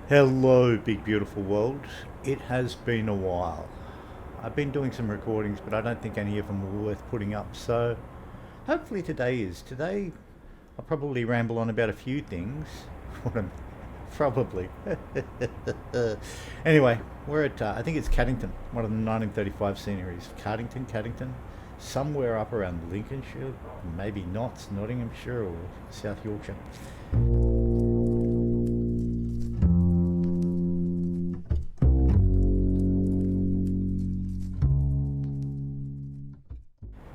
Hello, big beautiful world. It has been a while. I've been doing some recordings, but I don't think any of them were worth putting up. So hopefully today is. Today I'll probably ramble on about a few things. Probably. Anyway, we're at, I think it's Cardington, one of the 1935 sceneries. Cardington, somewhere up around Lincolnshire, maybe Nottinghamshire or South Yorkshire.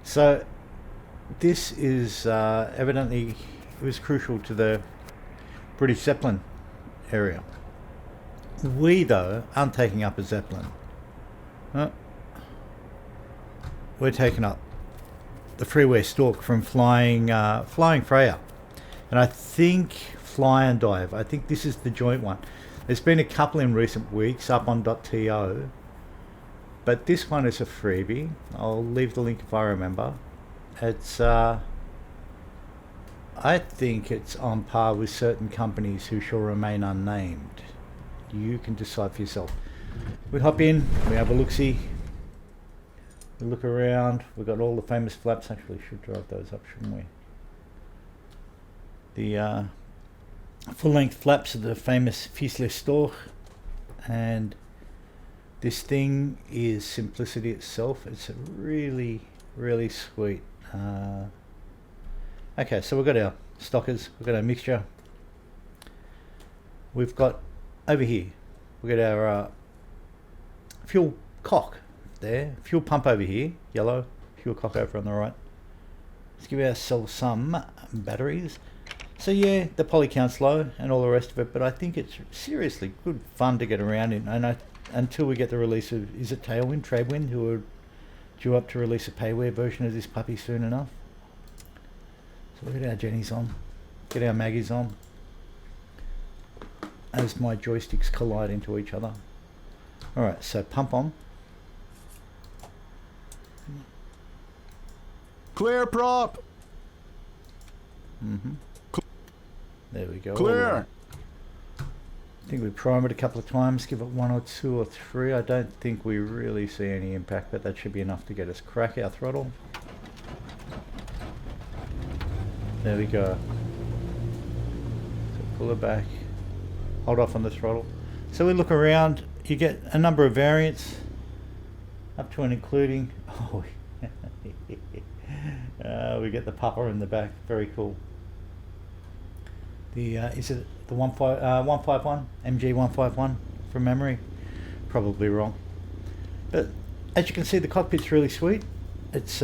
So this is evidently, it was crucial to the British Zeppelin area. We, though, aren't taking up a Zeppelin. We're taking up the freeware Storch from Flying Freya. And I think Fly and Dive. I think this is the joint one. There's been a couple in recent weeks up on .to. But this one is a freebie. I'll leave the link if I remember. It's, I think it's on par with certain companies who shall remain unnamed. You can decide for yourself. We hop in, we have a look-see. We look around, we've got all the famous flaps. Actually, should drive those up, shouldn't we? The full-length flaps of the famous Fieseler Storch. And this thing is simplicity itself. It's a really, really sweet. Okay, so we've got our stockers, we've got our mixture. We've got over here, we've got our fuel cock there, fuel pump over here, yellow, fuel cock over on the right. Let's give ourselves some batteries. So yeah, the poly count's low and all the rest of it, but I think it's seriously good fun to get around in. And until we get the release of, is it Tradewind, who are due up to release a payware version of this puppy soon enough. So we'll get our Jennies on, get our Maggies on, as my joysticks collide into each other. Alright, so pump on. Clear prop. There we go. Clear. I think we prime it a couple of times, give it 1 or 2 or 3. I don't think we really see any impact, but that should be enough to get us crack our throttle. There we go. So pull it back, hold off on the throttle. So we look around, you get a number of variants, up to and including, we get the pupper in the back, very cool. The is it the 151 MG 151 from memory? Probably wrong. But as you can see, the cockpit's really sweet. It's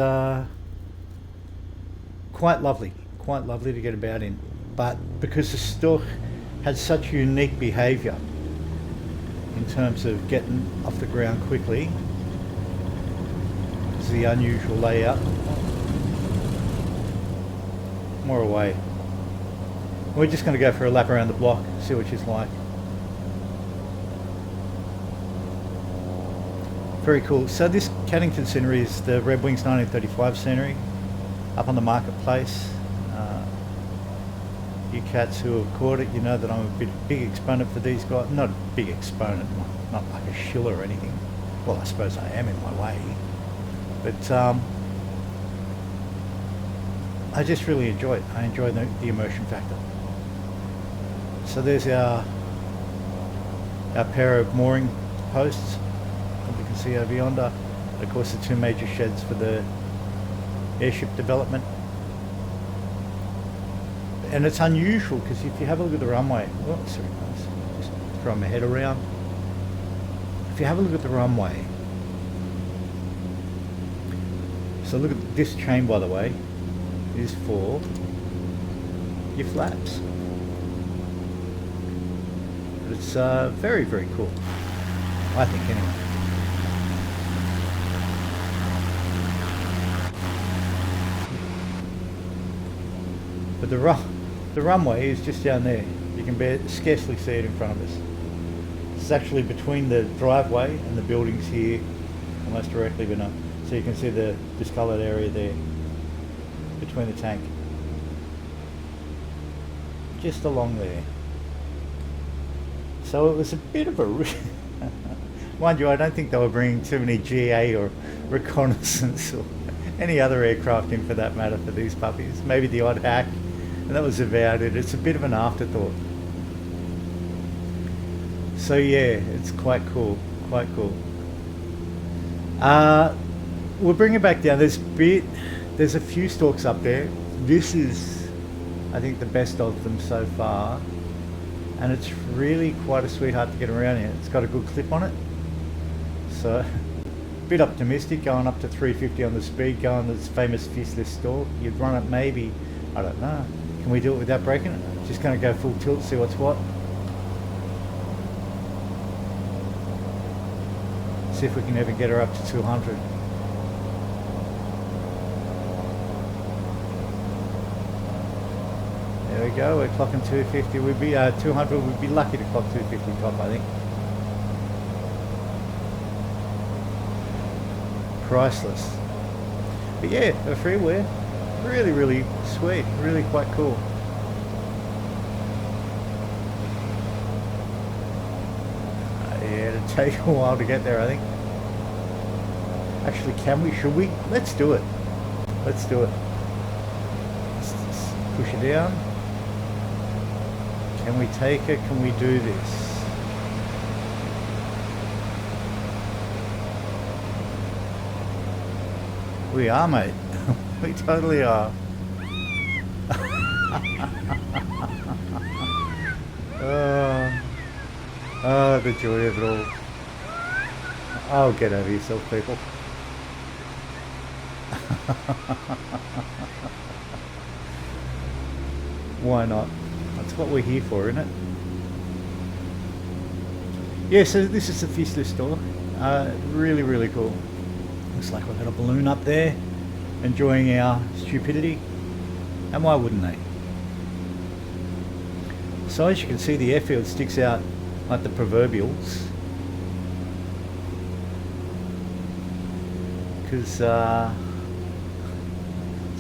quite lovely to get about in. But because the Storch has such unique behaviour in terms of getting off the ground quickly, it's the unusual layout. More away. We're just going to go for a lap around the block, see what she's like. Very cool. So this Cardington scenery is the Redwings 1935 scenery, up on the marketplace. You cats who have caught it, you know that I'm a big exponent for these guys. Not a big exponent, not like a shill or anything. Well, I suppose I am in my way. But I just really enjoy it. I enjoy the immersion factor. So there's our pair of mooring posts that we can see over yonder. Of course, the 2 major sheds for the airship development. And it's unusual because if you have a look at the runway, just throw my head around. If you have a look at the runway, so look at this chain, by the way, is for your flaps. But it's very, very cool, I think, anyway. But the runway is just down there. You can scarcely see it in front of us. It's actually between the driveway and the buildings here, almost directly, but no. So you can see the discoloured area there between the tank. Just along there. So it was a bit of a mind you, I don't think they were bringing too many GA or reconnaissance or any other aircraft in for that matter for these puppies. Maybe the odd hack, and that was about it. It's a bit of an afterthought. So yeah, it's quite cool, quite cool. We'll bring it back down. There's a few storks up there. This is, I think, the best of them so far, and it's really quite a sweetheart to get around here. It's got a good clip on it, so a bit optimistic, going up to 350 on the speed, going this famous Fieseler Storch. You'd run it maybe, I don't know, can we do it without breaking it? Just going to go full tilt, see what's what. See if we can ever get her up to 200. There we go, we're clocking 250. We'd be 200. We'd be lucky to clock 250 top, I think. Priceless. But yeah, the freeware, really, really sweet, really quite cool. Yeah, it'll take a while to get there, I think. Actually, can we? Should we? Let's do it. Let's do it. Let's just push it down. Can we take it? Can we do this? We are, mate. We totally are. Oh, the joy of it all. Oh, get over yourself, people. Why not? That's what we're here for, isn't it? Yeah, so this is the Fieseler Storch. Really, really cool. Looks like we've got a balloon up there, enjoying our stupidity. And why wouldn't they? So as you can see, the airfield sticks out like the proverbials. Because,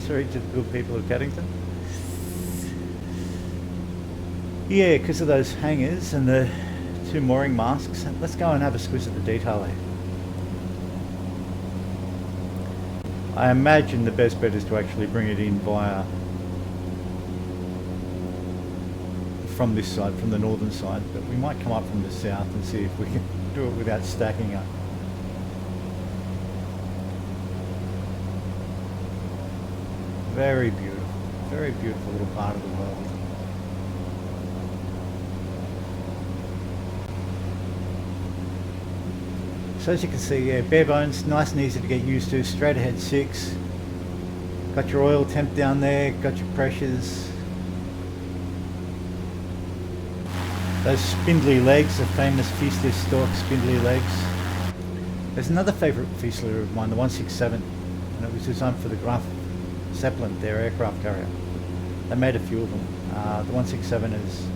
sorry to the good people of Cardington. Yeah, because of those hangars and the two mooring masks. Let's go and have a squiz at the detail here. I imagine the best bet is to actually bring it in via from this side, from the northern side, but we might come up from the south and see if we can do it without stacking up. Very beautiful little part of the world. So as you can see, yeah, bare bones, nice and easy to get used to, straight ahead 6. Got your oil temp down there, got your pressures. Those spindly legs, the famous Fieseler Storch spindly legs. There's another favourite Fieseler of mine, the 167, and it was designed for the Graf Zeppelin, their aircraft carrier. They made a few of them. The 167 is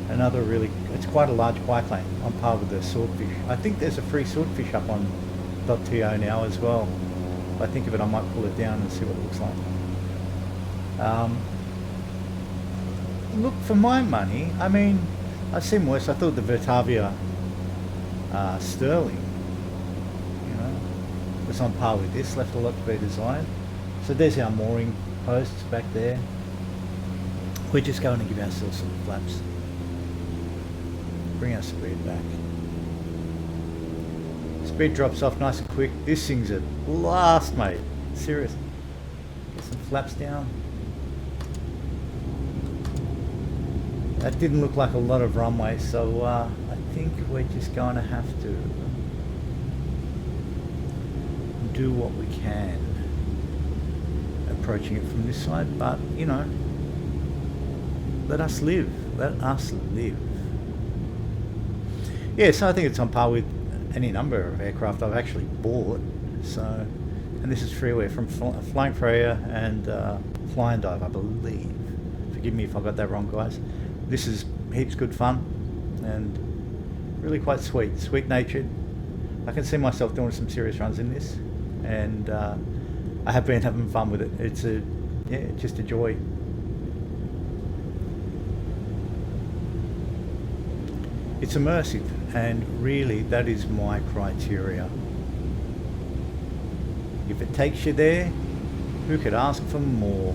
another really, it's quite a large biplane on par with the Swordfish. I think there's a free Swordfish up on .to now as well. If I think of it, I might pull it down and see what it looks like. Look, for my money, I mean, I've seen worse. I thought the Vertavia Sterling, you know, was on par with this, left a lot to be desired. So there's our mooring posts back there. We're just going to give ourselves some flaps. Bring our speed back. Speed drops off nice and quick. This thing's a blast, mate. Serious. Get some flaps down. That didn't look like a lot of runway, so I think we're just going to have to do what we can. Approaching it from this side, but you know, let us live. Let us live. Yeah, so I think it's on par with any number of aircraft I've actually bought. So, and this is freeware from Flying Freya and Fly and Dive, I believe. Forgive me if I got that wrong, guys. This is heaps good fun and really quite sweet, sweet-natured. I can see myself doing some serious runs in this, and I have been having fun with it. It's just a joy. It's immersive, and really that is my criteria. If it takes you there, who could ask for more?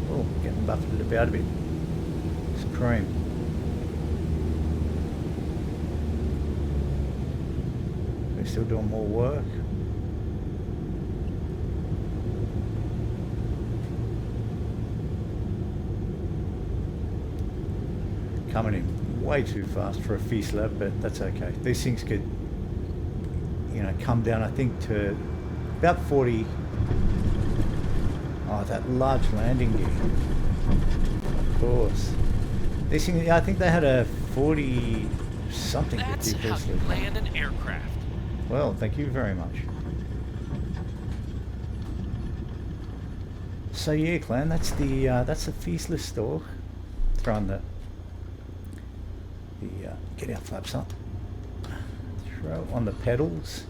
Oh, getting buffeted about a bit. Supreme. We're still doing more work. Coming in way too fast for a Fieseler, but that's okay. These things could, you know, come down, I think, to about 40. Oh, that large landing gear. Of course. These things, yeah, I think they had a 40 something. That's how you land an aircraft. Well, thank you very much. So yeah, clan, that's the Fieseler Storch. Throwing the get our flaps up. Throw on the pedals.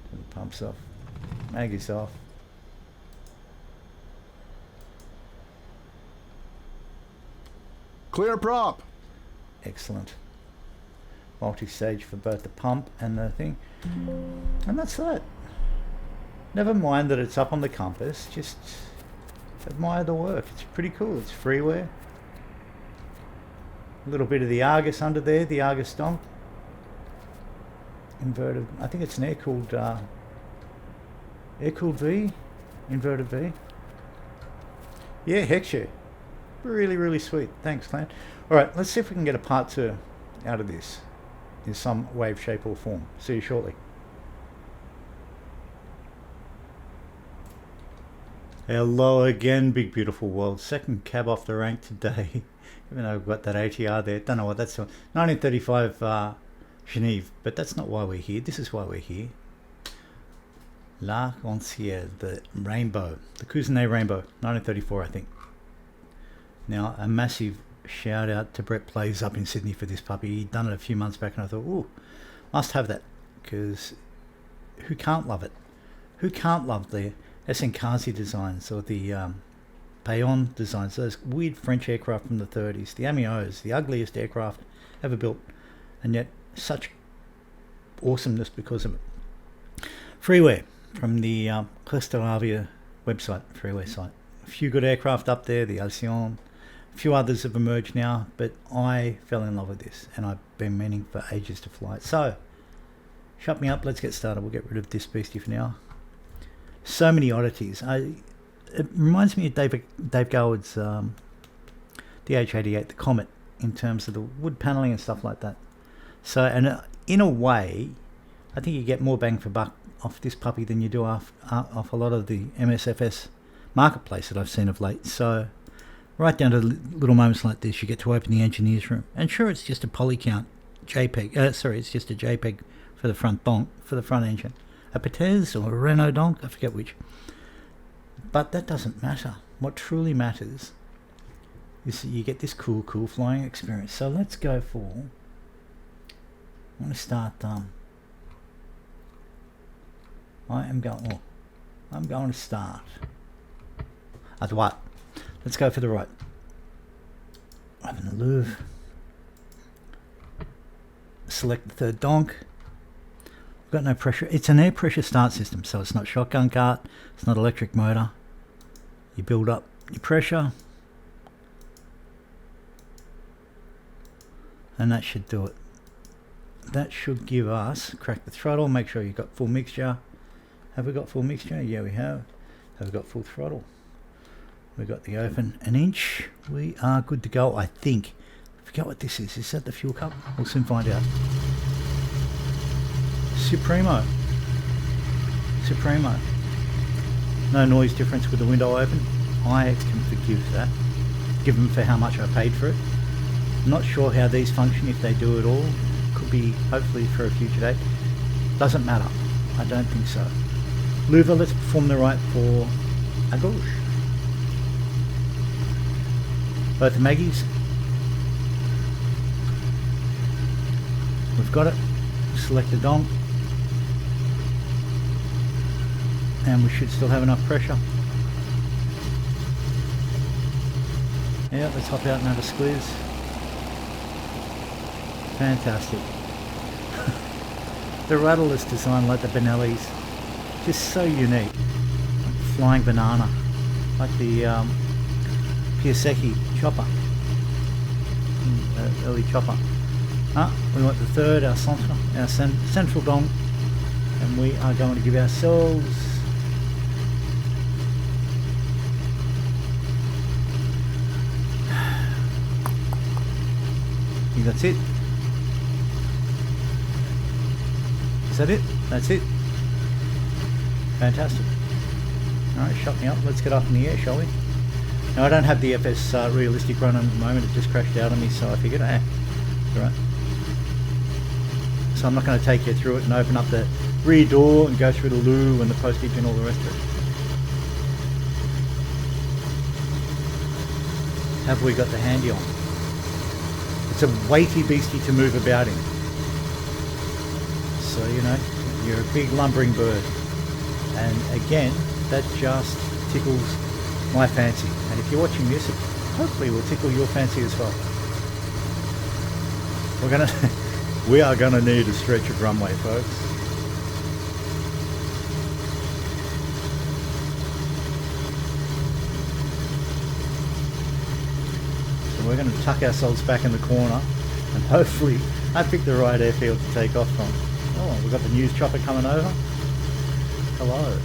Turn the pumps off. Mag is off. Clear prop. Excellent. Multi-stage for both the pump and the thing. And that's that. Never mind that it's up on the compass, just admire the work. It's pretty cool. It's freeware. A little bit of the Argus under there, the Argus donk. Inverted, I think it's an air-cooled V, inverted V. Yeah, heck yeah. Really, really sweet. Thanks, clan. Alright, let's see if we can get a part 2 out of this in some way, shape or form. See you shortly. Hello again, big beautiful world. Second cab off the rank today. Even though I've got that ATR there. Don't know what that's on. 1935 Geneva, but that's not why we're here. This is why we're here. Arc-en-Ciel, the rainbow. The Couzinet rainbow. 1934, I think. Now, a massive shout out to Brett Plays up in Sydney for this puppy. He'd done it a few months back and I thought, ooh, must have that. Because who can't love it? Who can't love the SNKZ designs or the A1R designs, those weird French aircraft from the 30s, the Amios, the ugliest aircraft ever built, and yet such awesomeness because of it. Freeware from the Cardington website, freeware site. A few good aircraft up there, the Allo, a few others have emerged now, but I fell in love with this and I've been meaning for ages to fly it. So, shut me up, let's get started. We'll get rid of this beastie for now. So many oddities. It reminds me of Dave Goward's DH-88, the Comet, in terms of the wood paneling and stuff like that. So, and in a way, I think you get more bang for buck off this puppy than you do off a lot of the MSFS marketplace that I've seen of late. So, right down to little moments like this, you get to open the engineer's room. And sure, it's just a polycount JPEG. It's just a JPEG for the front donk, for the front engine. A Petez or a Renault donk, I forget which. But that doesn't matter. What truly matters is that you get this cool flying experience. So let's go for, I'm going to start, I'm going to start at what? Let's go for the right. Open the louve. Select the third donk. Got no pressure. It's an air pressure start system, so it's not shotgun cart, it's not electric motor. You build up your pressure and that should do it. That should give us, crack the throttle, make sure you've got full mixture. Have we got full mixture? Yeah, we have. Have we got full throttle? We got the open an inch. We are good to go, I think. I forget what this is. Is that the fuel cup? We'll soon find out. Supremo. No noise difference with the window open. I can forgive that, given for how much I paid for it. I'm not sure how these function, if they do at all. Could be, hopefully, for a future date. Doesn't matter. I don't think so. Louver, let's perform the right for a gauche. Both the Maggies. We've got it. Select the donk. And we should still have enough pressure. Yeah, let's hop out and have a squeeze. Fantastic. The rudder is designed like the Benelli's. Just so unique. Like flying banana. Like the Piasecki chopper. Early chopper. We want the third, our centre, our central dong. And we are going to give ourselves I think that's it. Is that it? That's it. Fantastic. Alright, shut me up. Let's get up in the air, shall we? Now I don't have the FS realistic run at the moment. It just crashed out on me, so I figured, it's alright. So I'm not going to take you through it and open up the rear door and go through the loo and the postage and all the rest of it. Have we got the handy on? It's a weighty beastie to move about in. So, you know, you're a big lumbering bird. And again, that just tickles my fancy. And if you're watching this, it hopefully will tickle your fancy as well. We are gonna need a stretch of runway, folks. So we're going to tuck ourselves back in the corner and hopefully I picked the right airfield to take off from. Oh, we've got the news chopper coming over. Hello.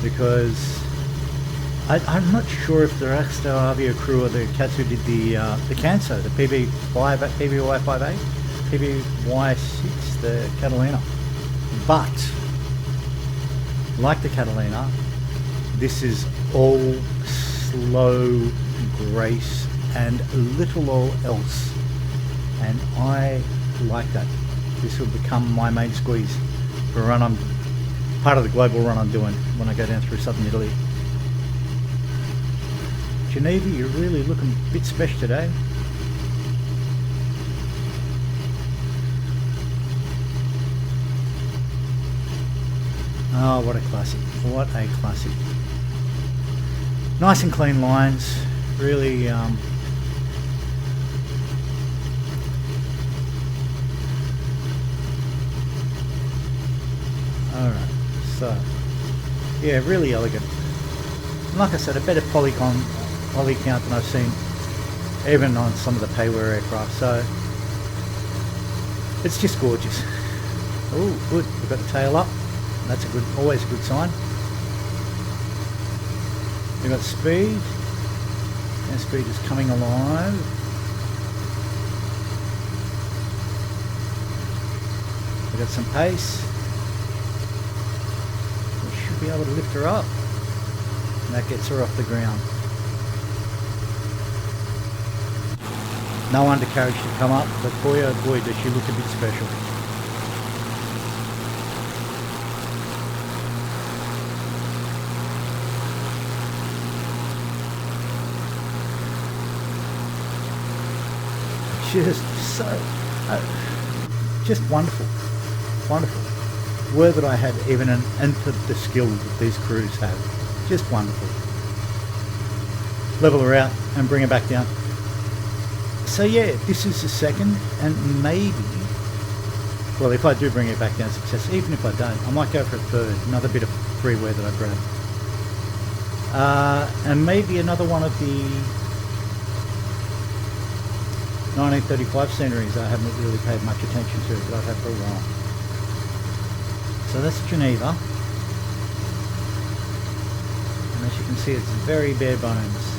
Because I'm not sure if the Raxter Avia crew or the cats who did the Canso, the PBY58, PBY6, the Catalina. But, like the Catalina, this is all slow grace and little else. And I like that. This will become my main squeeze for a run. I'm part of the global run I'm doing when I go down through southern Italy. Geneva, you're really looking a bit special today. Oh, what a classic. What a classic. Nice and clean lines. Really, alright, so, yeah, really elegant. And like I said, a better poly count than I've seen even on some of the payware aircraft, so it's just gorgeous. Oh, good, we've got the tail up. That's always a good sign. We've got speed. Airspeed is coming alive. We've got some pace. We should be able to lift her up. And that gets her off the ground. No undercarriage to come up, but boy oh boy does she look a bit special. Just so, just wonderful, wonderful. Were that I had even an nth of the skill that these crews have. Just wonderful. Level her out and bring her back down. So yeah, this is the second, and maybe, well, if I do bring it back down success, even if I don't, I might go for a third, another bit of freeware that I grab. And maybe another one of the 1935 sceneries I haven't really paid much attention to, but I've had for a while. So that's Geneva. And as you can see, it's very bare bones.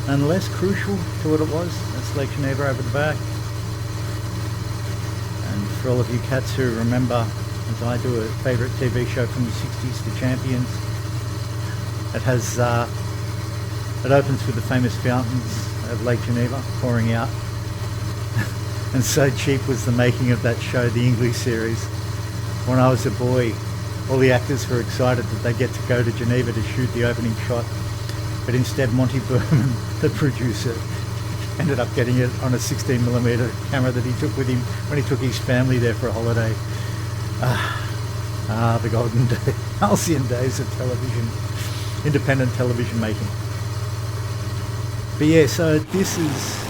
And less crucial to what it was. That's Lake Geneva over the back. And for all of you cats who remember, as I do, a favourite TV show from the 60s, The Champions, it has, it opens with the famous fountains of Lake Geneva pouring out. And so cheap was the making of that show, the English series. When I was a boy, all the actors were excited that they get to go to Geneva to shoot the opening shot. But instead Monty Berman, the producer, ended up getting it on a 16mm camera that he took with him when he took his family there for a holiday. The golden day, halcyon days of television. independent television making. But yeah, so this is,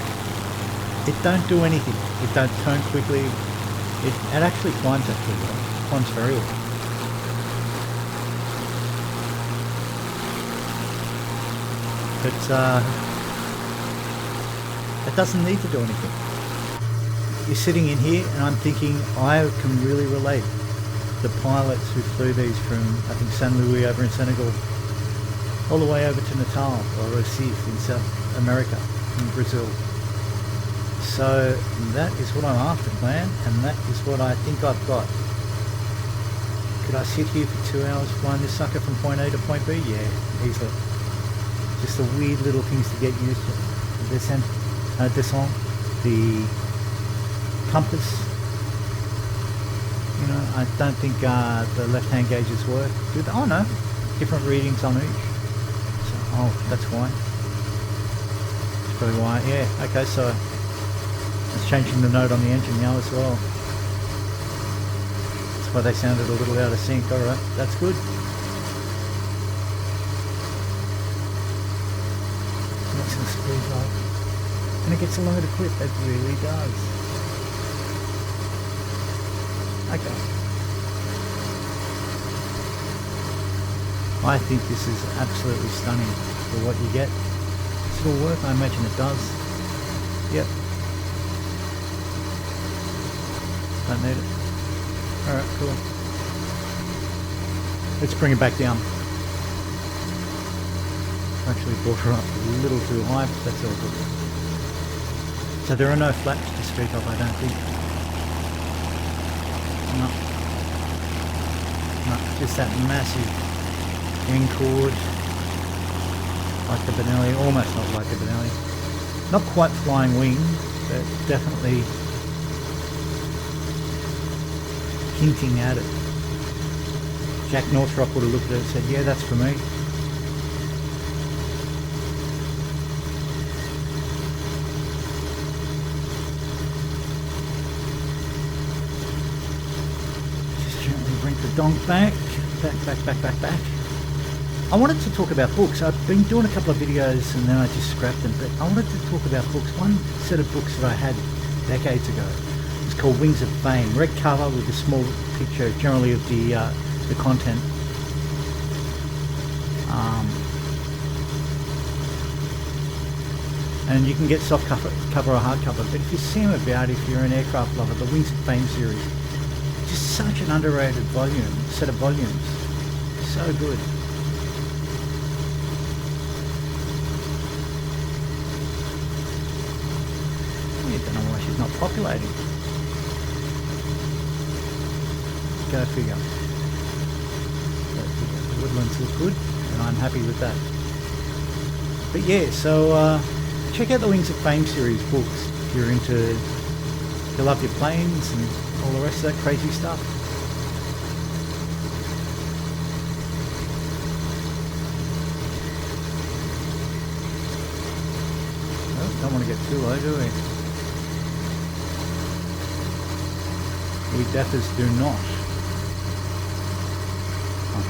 it don't do anything. It don't turn quickly. It actually climbs actually well. Climbs very well. But it doesn't need to do anything. You're sitting in here and I'm thinking I can really relate. The pilots who flew these from, I think, San Luis over in Senegal all the way over to Natal or Recife in South America, in Brazil. So that is what I'm after, man, and that is what I think I've got. Could I sit here for 2 hours flying this sucker from point A to point B? Yeah, easily. Just the weird little things to get used to. The descent, the compass. You know, I don't think the left-hand gauges work. Oh no, different readings on each. So, oh, that's why. That's probably why. Yeah. Okay, so it's changing the note on the engine now as well. That's why they sounded a little out of sync. All right, that's good. That's the speed up, and it gets a longer clip. It really does. Okay. I think this is absolutely stunning for what you get. Does it all work? I imagine it does. Yep. Don't need it. Alright, cool. Let's bring it back down. Actually brought her up a little too high, but that's all good. So there are no flaps to speak of, I don't think. No, just that massive end cord, like the Benelli, almost not like the Benelli. Not quite flying wing, but definitely hinting at it. Jack Northrop would have looked at it and said, yeah, that's for me. Donk back. I wanted to talk about books. I've been doing a couple of videos and then I just scrapped them, but I wanted to talk about books. One set of books that I had decades ago. It's called Wings of Fame. Red cover with a small picture, generally of the content. And you can get soft cover or hardcover, but if you see them about, if you're an aircraft lover, the Wings of Fame series. Just such an underrated set of volumes. So good. I don't know why she's not populating. Go figure. The woodlands look good, and I'm happy with that. But yeah, so check out the Wings of Fame series books if you're into, you love your planes and all the rest of that crazy stuff. Oh, don't want to get too low, do we? We deathers do not. Oh.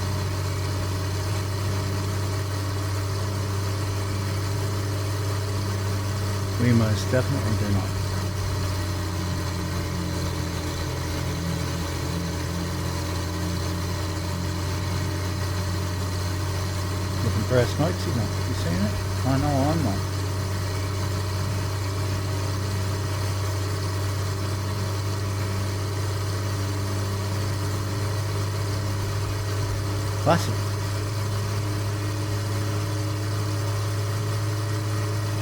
We most definitely do not. For our smoke signal. You seen it? I know I'm not. Classic.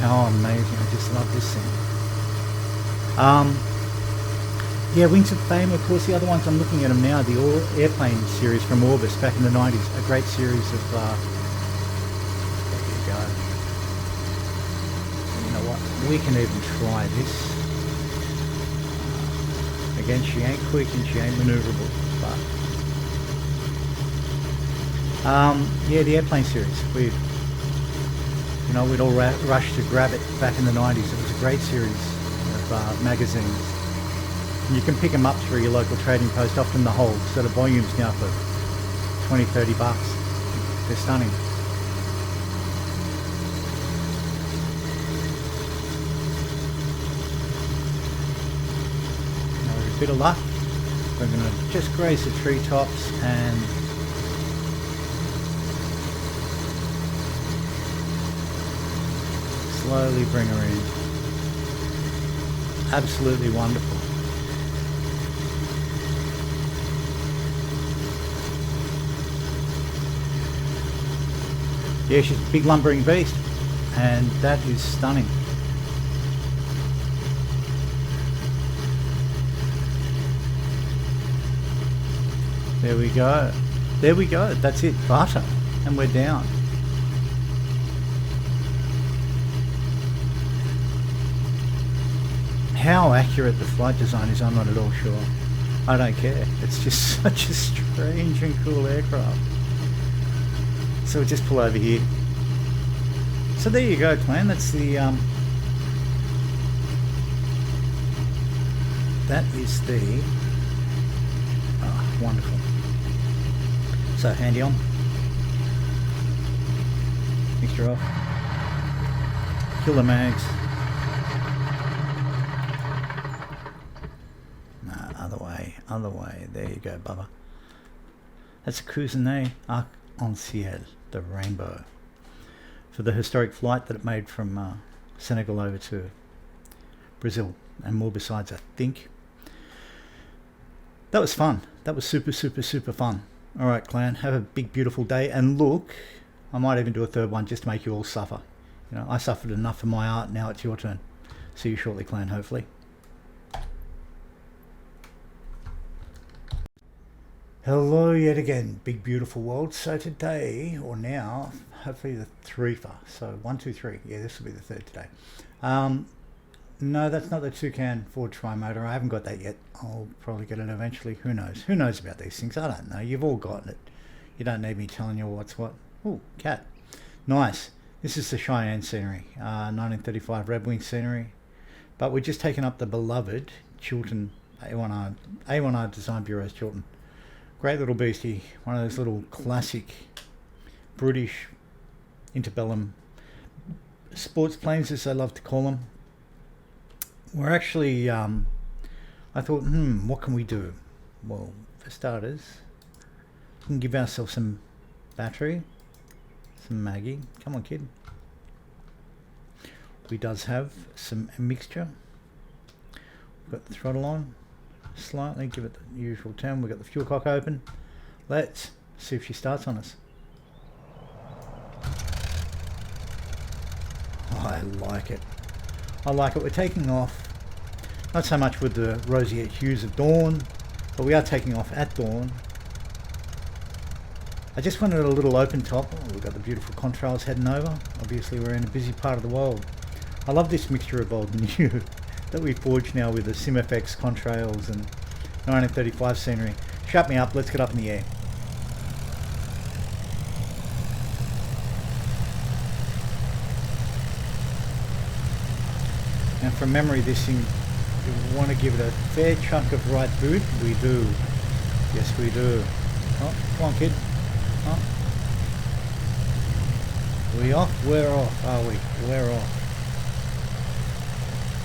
How amazing. I just love this thing. Yeah, Wings of Fame, of course. The other ones, I'm looking at them now, the airplane series from Orbis back in the 90s. A great series of we can even try this. Again, she ain't quick and she ain't maneuverable, but yeah, the airplane series. We'd all rush to grab it back in the 90s. It was a great series of magazines. And you can pick them up through your local trading post, often the whole set of volumes now for $20-30. They're stunning. bit of luck, we're going to just graze the treetops and slowly bring her in. Absolutely wonderful. Yeah, she's a big lumbering beast, and that is stunning. There we go. There we go. That's it. Butter. And we're down. How accurate the flight design is, I'm not at all sure. I don't care. It's just such a strange and cool aircraft. So we'll just pull over here. So there you go, clan. That's the that is the wonderful. So handy on. Mixture off. Kill the mags. Other way. There you go, Bubba. That's a Couzinet Arc-en-Ciel, the rainbow, for the historic flight that it made from Senegal over to Brazil and more besides, I think. That was fun. That was super fun. Alright, clan, have a big beautiful day, and look, I might even do a third one just to make you all suffer. You know, I suffered enough for my art, now it's your turn. See you shortly, clan, hopefully. Hello yet again, big beautiful world. So today, or now, hopefully the threefer. So 1, 2, 3. Yeah, this will be the third today. No, that's not the toucan Ford Trimotor. I haven't got that yet. I'll probably get it eventually. Who knows? Who knows about these things? I don't know. You've all gotten it. You don't need me telling you what's what. Ooh, cat. Nice. This is the Cheyenne scenery. 1935 Redwings scenery. But we're just taking up the beloved Chilton A1R Design Bureau Chilton. Great little beastie, one of those little classic British interbellum sports planes, as they love to call them. We're actually, I thought, what can we do? Well, for starters, we can give ourselves some battery, some Maggie. Come on, kid. We does have some mixture. We've got the throttle on. Slightly, give it the usual turn. We've got the fuel cock open. Let's see if she starts on us. Oh, I like it. I like it. We're taking off, not so much with the roseate hues of dawn, but we are taking off at dawn. I just wanted a little open top. Oh, we've got the beautiful contrails heading over. Obviously we're in a busy part of the world. I love this mixture of old and new that we forged now with the SimFX contrails and 1935 scenery. Shut me up, let's get up in the air. Now from memory, this thing, you want to give it a fair chunk of right boot. We do. Yes, we do. Oh, come on, kid. Oh. We off? We're off, are we? We're off.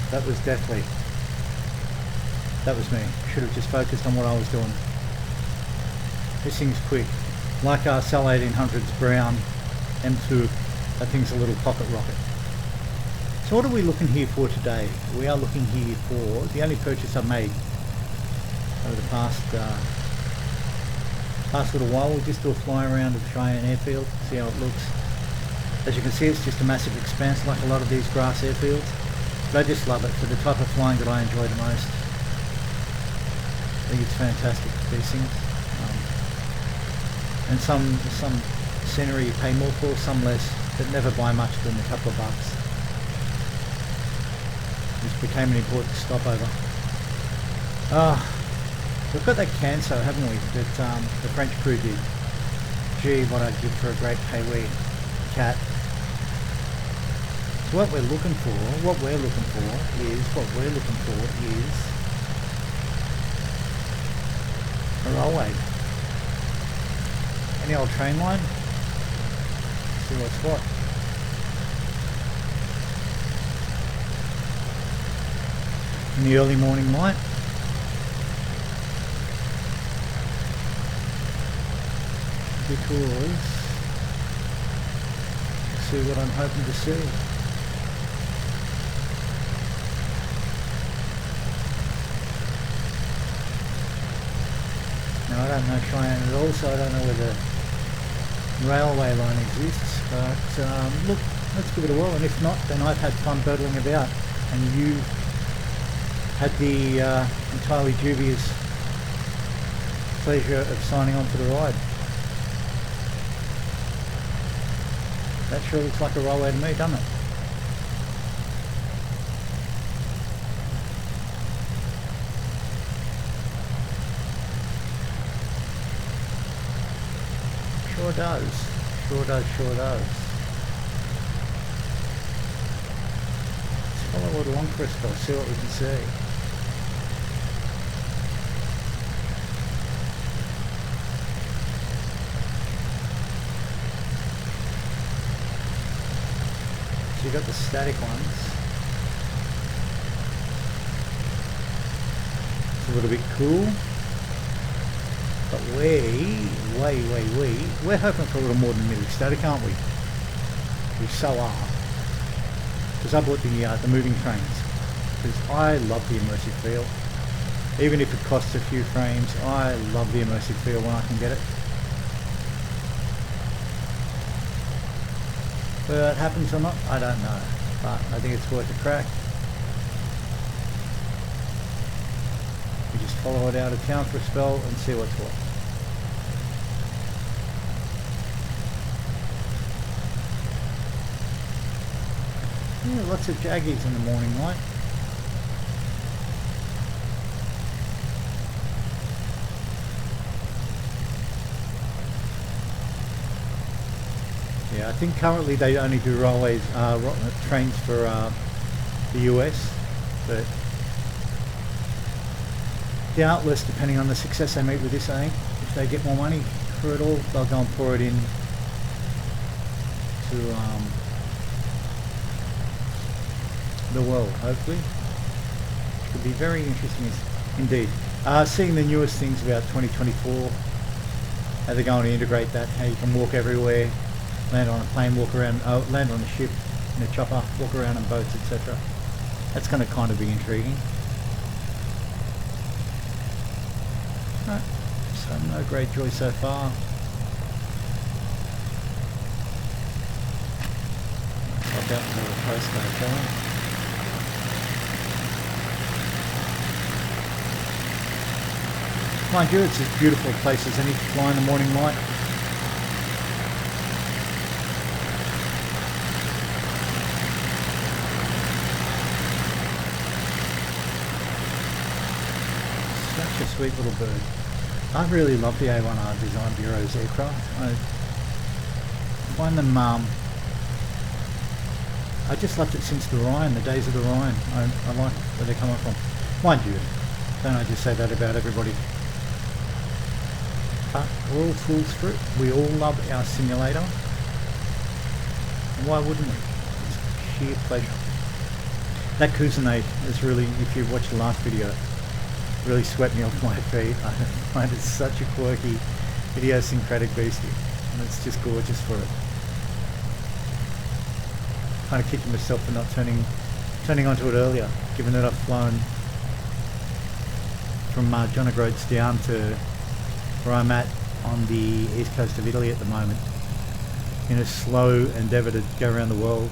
That was deathly. That was me. Should have just focused on what I was doing. This thing's quick. Like our Cell 1800's brown M2, that thing's a little pocket rocket. So what are we looking here for today? We are looking here for the only purchase I've made over the past little while. We'll just do a fly around of the Cheyenne airfield, see how it looks. As you can see, it's just a massive expanse like a lot of these grass airfields. But I just love it for the type of flying that I enjoy the most. I think it's fantastic, these things. And some scenery you pay more for, some less, but never by much than a couple of bucks. This became an important stopover. We've got that Canso, haven't we, that the French crew did. Gee, what I'd give for a great Pee-wee cat. So what we're looking for is a railway. Any old train line? See what's what. In the early morning light. because see what I'm hoping to see. Now I don't know Cheyenne at all, so I don't know where the railway line exists, but look, let's give it a whirl, and if not, then I've had fun birdling about, and you had the entirely dubious pleasure of signing on for the ride. That sure looks like a railway to me, doesn't it? Sure does. Sure does, sure does. Let's follow it along for a spell, see what we can see. So you've got the static ones. It's a little bit cool. But we're hoping for a little more than merely static, aren't we? We so are. Because I bought the moving trains. Because I love the immersive feel. Even if it costs a few frames, I love the immersive feel when I can get it. Whether that happens or not, I don't know. But I think it's worth a crack. We just follow it out of town for a spell and see what's what. Yeah, lots of jaggies in the morning light. Yeah, I think currently they only do railways, trains for the US, but doubtless, depending on the success they meet with this, I think if they get more money for it all, they'll go and pour it in to the world, hopefully. Could be very interesting indeed. Seeing the newest things about 2024, how they're going to integrate that, how you can walk everywhere, land on a plane, walk around, land on a ship, in a chopper, walk around on boats, etc. That's going to kind of be intriguing. Right. So no great joy so far. Pop out into the postcard, shall I? Mind you, it's as beautiful a place as any to fly in the morning light. Such a sweet little bird. I really love the A1R Design Bureau's aircraft. I find them, I just loved it since the Ryan, the days of the Ryan. I like where they're coming from. Mind you, don't I just say that about everybody? But we're all fools for it. We all love our simulator. Why wouldn't we? It's sheer pleasure. That Couzinet is really, if you watched the last video, really swept me off my feet. I find it such a quirky, idiosyncratic beastie, and it's just gorgeous for it. Kind of kicking myself for not turning onto it earlier, given that I've flown from John O'Groats down to where I'm at on the east coast of Italy at the moment, in a slow endeavour to go around the world.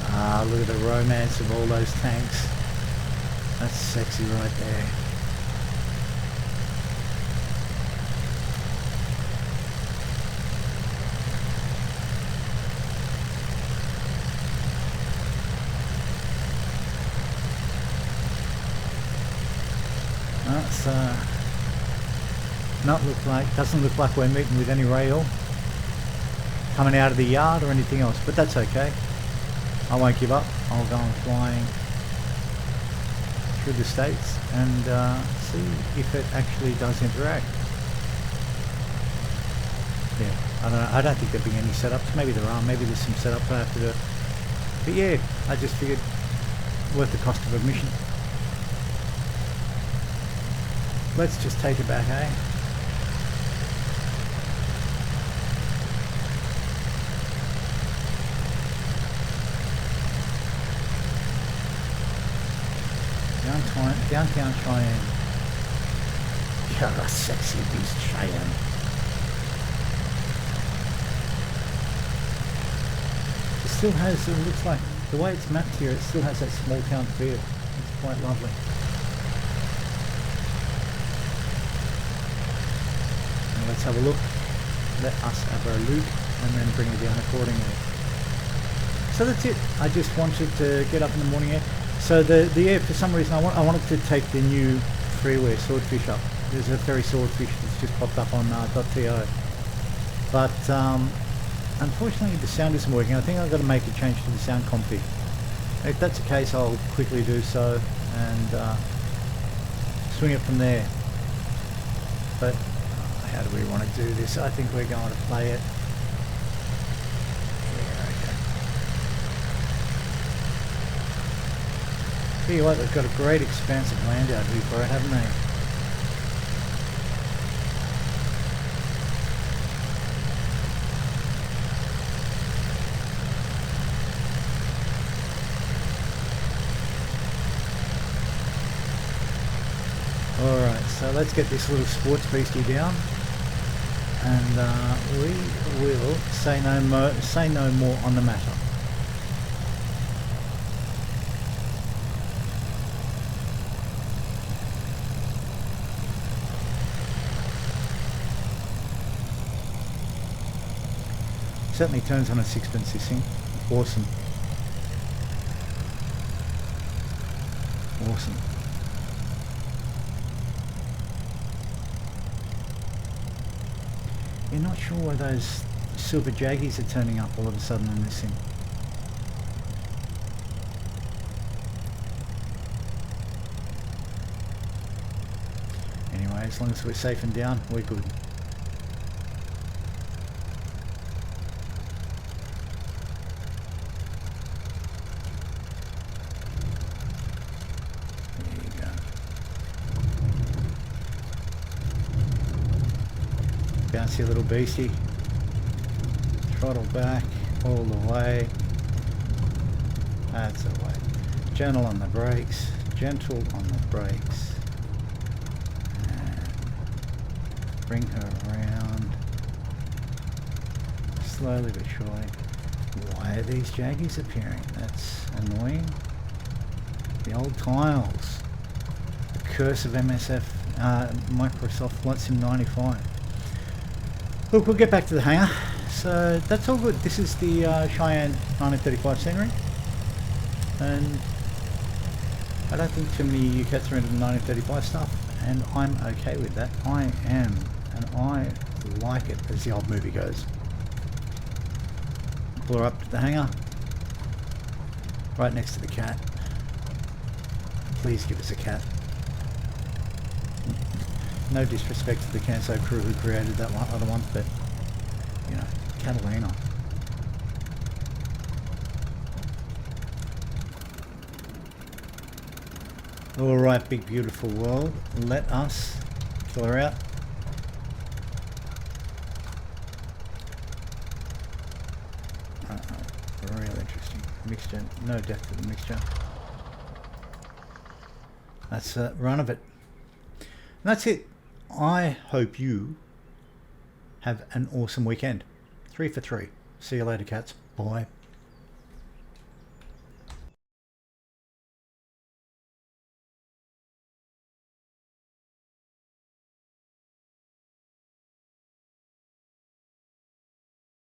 Ah, look at the romance of all those tanks. That's sexy right there. It's doesn't look like we're meeting with any rail coming out of the yard or anything else, but that's okay. I won't give up. I'll go on flying through the States and see if it actually does interact. Yeah, I don't know. I don't think there'll be any setups. Maybe there are. Maybe there's some setups I have to do. But yeah, I just figured worth the cost of admission. let's just take it back, eh? Downtown Cheyenne. You're a sexy beast, Cheyenne. It still has, it looks like, the way it's mapped here, it still has that small town feel. It's quite lovely. Now let's have a look. Let us have a look and then bring it down accordingly. So that's it. I just wanted to get up in the morning here. So the air, for some reason, I wanted to take the new freeware swordfish up. There's a ferry swordfish that's just popped up on .to, but unfortunately the sound isn't working. I think I've got to make a change to the sound config. If that's the case, I'll quickly do so and swing it from there. But how do we want to do this? I think we're going to play it. Tell you what, they've got a great expanse of land out here for it, haven't they? Alright, so let's get this little sports beastie down, and we will say no more on the matter. Certainly turns on a sixpence, this thing. Awesome. Awesome. You're not sure why those silver jaggies are turning up all of a sudden in this thing. Anyway, as long as we're safe and down, we're good. Bouncy little beastie. Throttle back all the way. That's the way. Gentle on the brakes. Gentle on the brakes. And bring her around. Slowly but surely. Why are these jaggies appearing? That's annoying. The old tiles. The curse of Microsoft Flight Sim 95. Look, we'll get back to the hangar. So that's all good. This is the Cheyenne 1935 scenery, and I don't think too many UCATs are into the 1935 stuff, and I'm okay with that. I am, and I like it, as the old movie goes. Pull her up to the hangar, right next to the cat. Please give us a cat. No disrespect to the Canso crew who created that other one, but, you know, Catalina. Alright, big beautiful world. Let us kill her out. Real interesting. Mixture, no depth of the mixture. That's the run of it. And that's it. I hope you have an awesome weekend. 3 for 3. See you later, cats. Bye.